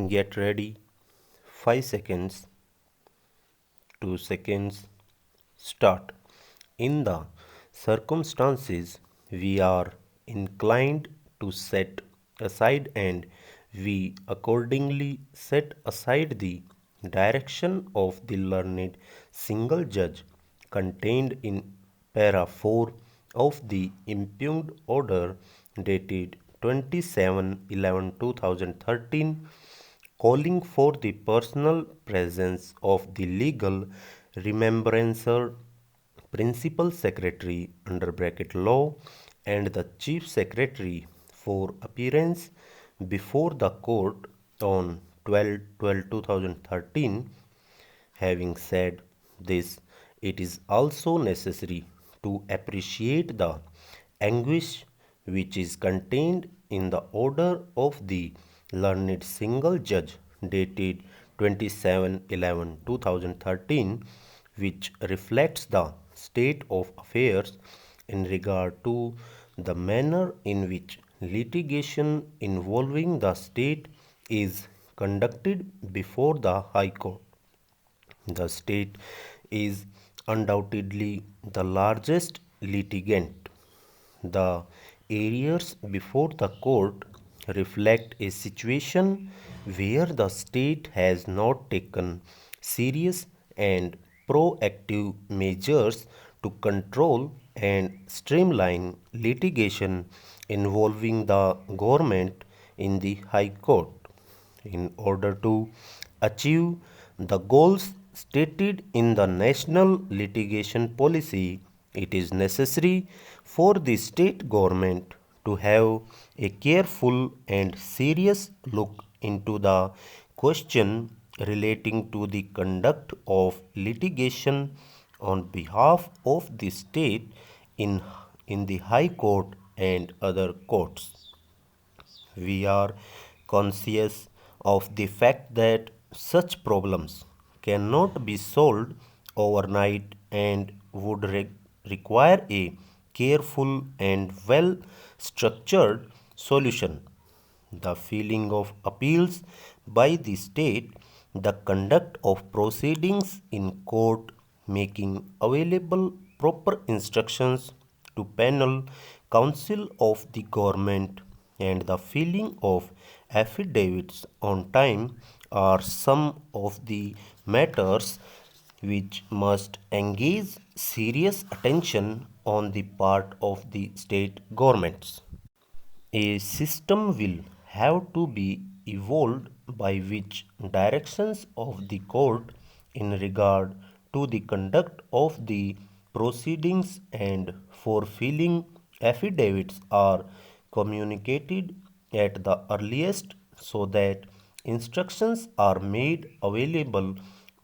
Get ready. 5 seconds, 2 seconds, start. In the circumstances we are inclined to set aside, and we accordingly set aside the direction of the learned single judge contained in para 4 of the impugned order dated 27/11/2013, calling for the personal presence of the legal remembrancer, principal secretary under bracket law, and the chief secretary for appearance before the court on 12/12/2013. Having said this, it is also necessary to appreciate the anguish which is contained in the order of the learned single judge dated 27/11/2013, which reflects the state of affairs in regard to the manner in which litigation involving the state is conducted before the High Court. The state is undoubtedly the largest litigant. The areas before the court reflect a situation where the state has not taken serious and proactive measures to control and streamline litigation involving the government in the High Court. In order to achieve the goals stated in the national litigation policy, it is necessary for the state government to have a careful and serious look into the question relating to the conduct of litigation on behalf of the state in, in the High Court and other courts. We are conscious of the fact that such problems cannot be solved overnight and would require a careful and well structured solution. The filing of appeals by the state, the conduct of proceedings in court, making available proper instructions to panel counsel of the government, and the filing of affidavits on time are some of the matters which must engage serious attention on the part of the state governments. A system will have to be evolved by which directions of the court in regard to the conduct of the proceedings and for filing affidavits are communicated at the earliest, so that instructions are made available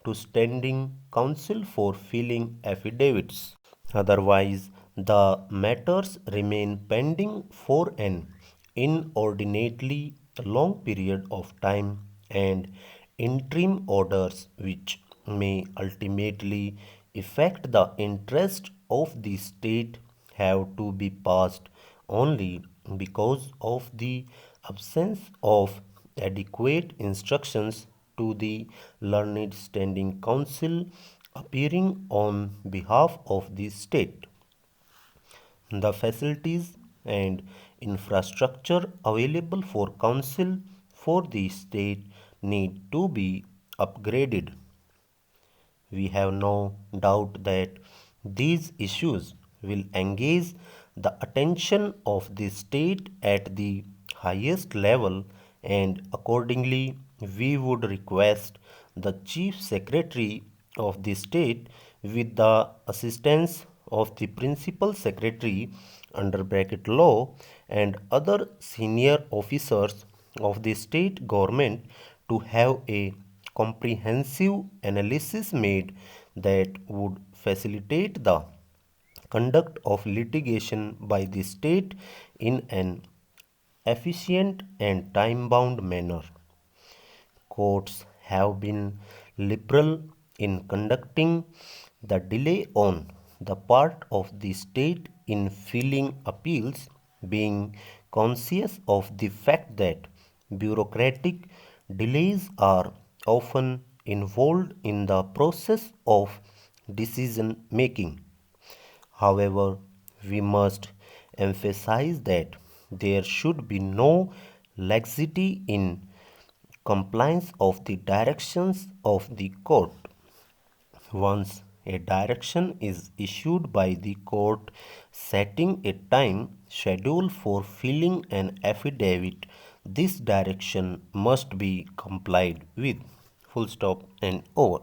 to standing counsel for filing affidavits. Otherwise, the matters remain pending for an inordinately long period of time, and interim orders which may ultimately affect the interest of the state have to be passed only because of the absence of adequate instructions to the learned standing counsel appearing on behalf of the state. The facilities and infrastructure available for counsel for the state need to be upgraded. We have no doubt that these issues will engage the attention of the state at the highest level, and accordingly, we would request the Chief Secretary of the state, with the assistance of the Principal Secretary under bracket law and other senior officers of the state government, to have a comprehensive analysis made that would facilitate the conduct of litigation by the state in an efficient and time bound manner. Courts have been liberal in conducting the delay on the part of the state in filing appeals, being conscious of the fact that bureaucratic Delays are often involved in the process of decision making. However, we must emphasize that there should be no laxity in compliance of the directions of the court. Once a direction is issued by the court setting a time schedule for filing an affidavit, this direction must be complied with. Full stop and over.